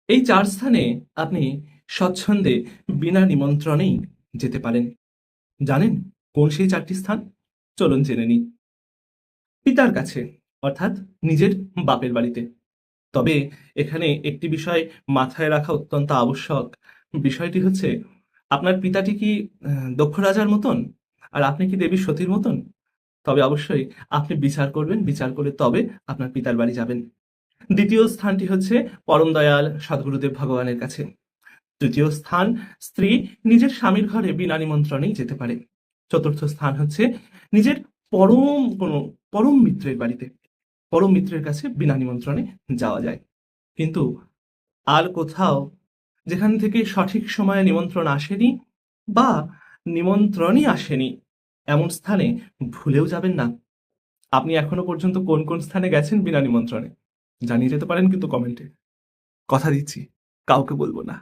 এই ৪ স্থানে আপনি স্বচ্ছন্দে বিনা নিমন্ত্রণেই যেতে পারেন। জানেন কোন সেই ৪টি স্থান? চলুন জেনে নিই। পিতার কাছে, অর্থাৎ নিজের বাপের বাড়িতে। তবে এখানে একটি বিষয় মাথায় রাখা অত্যন্ত আবশ্যক। বিষয়টি হচ্ছে, আপনার পিতাটি কি দক্ষ রাজার মতন? আর আপনি কি দেবী সতীর মতন? তবে অবশ্যই আপনি বিচার করবেন, বিচার করে তবে আপনার পিতার বাড়ি যাবেন। দ্বিতীয় স্থানটি হচ্ছে পরম দয়াল সদ্গুরুদেব ভগবানের কাছে। তৃতীয় স্থান, স্ত্রী নিজের স্বামীর ঘরে বিনা নিমন্ত্রণেই যেতে পারে। চতুর্থ স্থান হচ্ছে নিজের কোনো পরম মিত্রের বাড়িতে, পরম মিত্রের কাছে বিনা নিমন্ত্রণে যাওয়া যায়। কিন্তু আর কোথাও যেখান থেকে সঠিক সময়ে নিমন্ত্রণ আসেনি বা নিমন্ত্রণই আসেনি, এমন স্থানে ভুলেও যাবেন না। আপনি এখনো পর্যন্ত কোন কোন স্থানে গেছেন বিনা নিমন্ত্রণে? জানিয়ে যেতে পারেন কিন্তু কমেন্টে। কথা দিচ্ছি, কাউকে বলবো না।